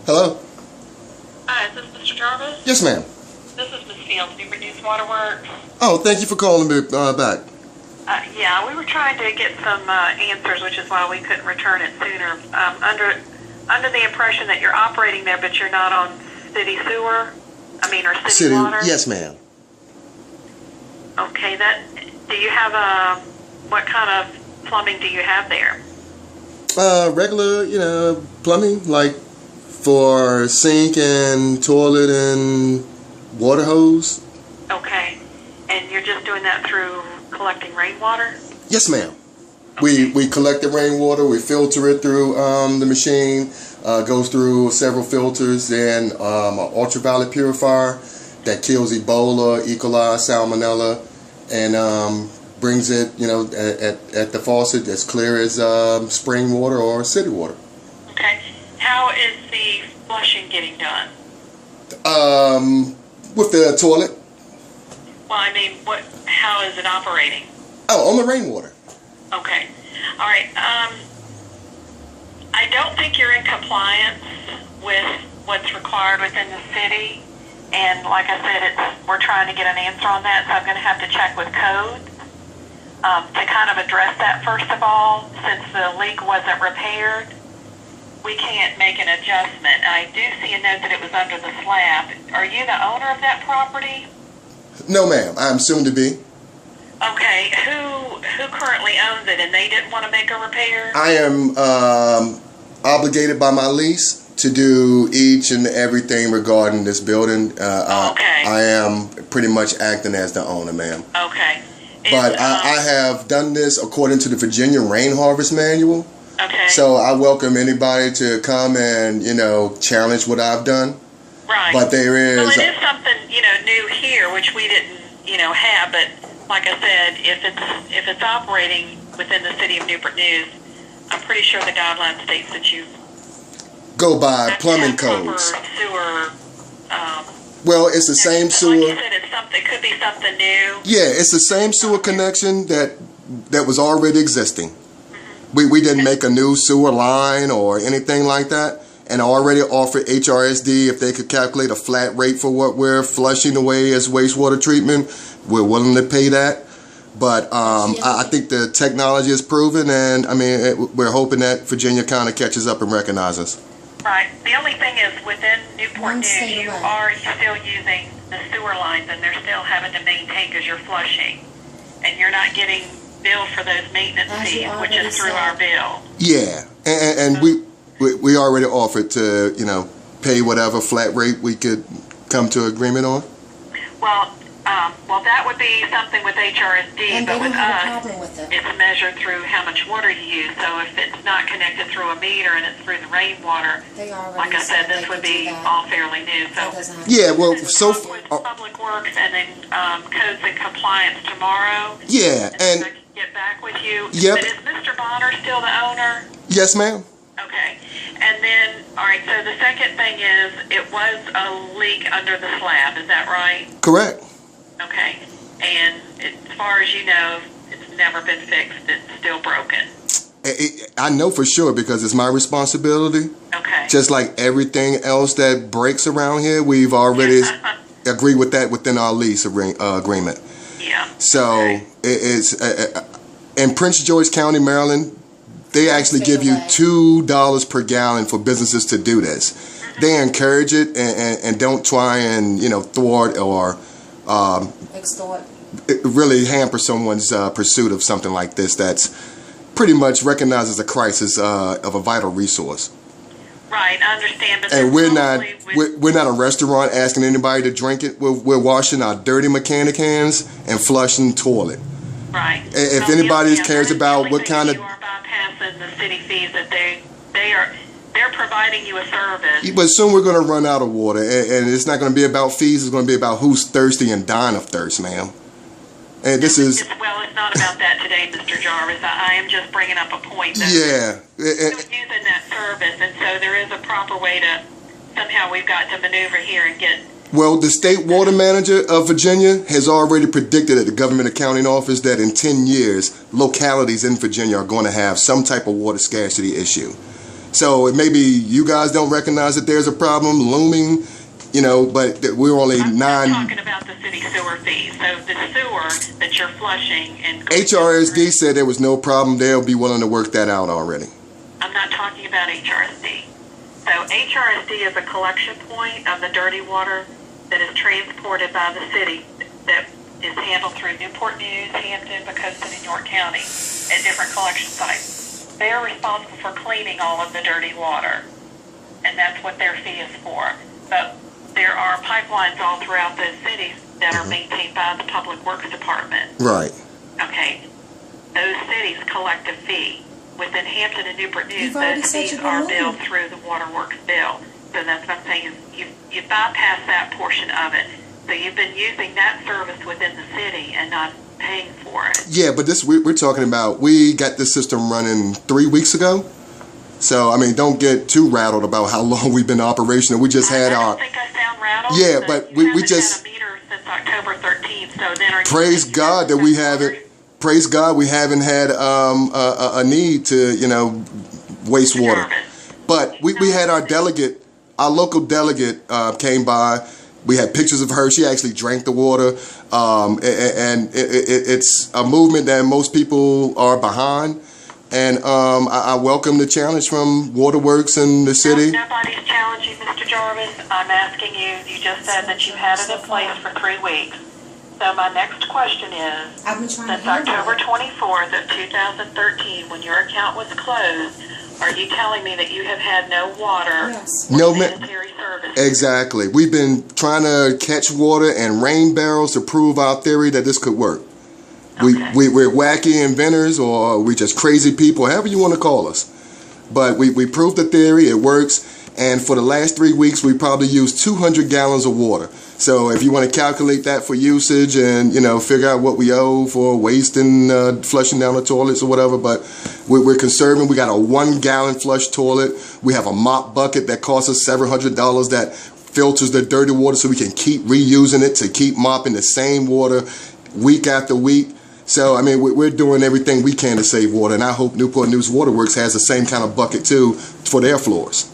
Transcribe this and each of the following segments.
Hello? Hi, is this Mr. Jarvis? Yes, ma'am. This is Miss Fields, Newport Waterworks. Oh, thank you for calling me back. Yeah, we were trying to get some answers, which is why we couldn't return it sooner. Under the impression that you're operating there, but you're not on city sewer? Or city water? Yes, ma'am. Okay, do you have what kind of plumbing do you have there? Regular, plumbing, like for sink and toilet and water hose. Okay, and you're just doing that through collecting rainwater? Yes, ma'am. Okay. We collect the rainwater, we filter it through the machine, goes through several filters and an ultraviolet purifier that kills Ebola, E. coli, salmonella, and brings it, at the faucet as clear as spring water or city water. Okay. How is the flushing getting done? With the toilet. Well, how is it operating? Oh, on the rainwater. Okay. All right. I don't think you're in compliance with what's required within the city. And like I said, we're trying to get an answer on that, so I'm going to have to check with code to kind of address that first of all. Since the leak wasn't repaired, we can't make an adjustment. I do see a note that it was under the slab. Are you the owner of that property? No, ma'am. I'm soon to be. Okay. Who currently owns it, and they didn't want to make a repair? I am obligated by my lease to do each and everything regarding this building. Okay. I am pretty much acting as the owner, ma'am. Okay. But I have done this according to the Virginia Rain Harvest Manual. Okay. So I welcome anybody to come and, challenge what I've done. Right. But there is... Well, it is something, new here, which we didn't, have. But like I said, if it's operating within the city of Newport News, I'm pretty sure the guideline states that you go by plumbing codes. Sewer. Well, it's the same sewer. Like you said, it could be something new. Yeah, it's the same sewer connection that was already existing. Mm-hmm. We didn't make a new sewer line or anything like that, and I already offered HRSD if they could calculate a flat rate for what we're flushing away as wastewater treatment. We're willing to pay that. But I think the technology is proven, and we're hoping that Virginia kind of catches up and recognizes. Right. The only thing is, within Newport News, you are still using the sewer lines, and they're still having to maintain because you're flushing, and you're not getting billed for those maintenance fees, which is through our bill. Yeah, and we already offered to pay whatever flat rate we could come to agreement on. Well, that would be something with HRSD, but with us, it's measured through how much water you use. So if it's not connected through a meter and it's through the rainwater, like I said, this would be all fairly new. So yeah, well, with Public Works and then Codes and Compliance tomorrow. Yeah, and I can get back with you. Yep. But is Mr. Bonner still the owner? Yes, ma'am. Okay. And then, all right, so the second thing is it was a leak under the slab. Is that right? Correct. Okay. And as far as you know, it's never been fixed. It's still broken. I know for sure because it's my responsibility. Okay. Just like everything else that breaks around here, we've already agreed with that within our lease agreement. Yeah. So it's in Prince George County, Maryland, they actually give you $2 per gallon for businesses to do this. Mm-hmm. They encourage it and don't try and thwart or extort. Really hamper someone's pursuit of something like this that's pretty much recognized as a crisis of a vital resource. Right, I understand. But and we're not a restaurant asking anybody to drink it. We're washing our dirty mechanic hands and flushing toilet. Right. If anybody cares about what kind of... You are bypassing the city fees that they're providing you a service. But soon we're going to run out of water, and it's not going to be about fees. It's going to be about who's thirsty and dying of thirst, ma'am. And this is... Well, it's not about that today, Mr. Jarvis. I am just bringing up a point. That using that service, and so there is a proper way to... Somehow we've got to maneuver here and get... Well, the state water manager of Virginia has already predicted at the government accounting office that in 10 years, localities in Virginia are going to have some type of water scarcity issue. So maybe you guys don't recognize that there's a problem looming, you know, but we're only I'm talking about the city sewer fees. So the sewer that you're flushing and HRSD said there was no problem. They'll be willing to work that out already. I'm not talking about HRSD. So HRSD is a collection point of the dirty water that is transported by the city that is handled through Newport News, Hampton, Pacosa, and York County at different collection sites. They're responsible for cleaning all of the dirty water, and that's what their fee is for. But there are pipelines all throughout those cities that are maintained by the Public Works Department. Right. Okay. Those cities collect a fee. Within Hampton and Newport News, You've already those said fees you're are going. billed through the Waterworks bill. So that's what I'm saying is you bypass that portion of it. So you've been using that service within the city and not paying for it. Yeah, but this we're talking about. We got this system running 3 weeks ago. So I mean, don't get too rattled about how long we've been operational. We just had I our. don't think I sound rattled. Yeah, but we just. Had a meter since October 13th. So then are you Praise God that we haven't. Praise God we haven't had a need to, you know, waste water. But we had our delegate, our local delegate came by. We had pictures of her. She actually drank the water. And it's a movement that most people are behind. And I welcome the challenge from Waterworks and the city. Nobody's challenging, Mr. Jarvis. I'm asking you, you just said that you had it in place for 3 weeks. So my next question is, I've been trying to since handle October it. 24th of 2013, when your account was closed, are you telling me that you have had no water Yes. No, or ma- sanitary service? Exactly. We've been trying to catch water and rain barrels to prove our theory that this could work. Okay. We're wacky inventors, or we just crazy people, however you want to call us. But we proved the theory, it works. And for the last 3 weeks, we probably used 200 gallons of water. So if you want to calculate that for usage and, you know, figure out what we owe for wasting, flushing down the toilets or whatever, but we're conserving. We got a 1 gallon flush toilet. We have a mop bucket that costs us several $100 that filters the dirty water so we can keep reusing it to keep mopping the same water week after week. So, I mean, we're doing everything we can to save water, and I hope Newport News Waterworks has the same kind of bucket, too, for their floors.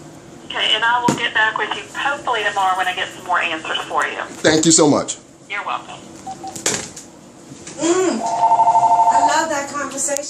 Okay, and I will get back with you hopefully tomorrow when I get some more answers for you. Thank you so much. You're welcome. I love that conversation.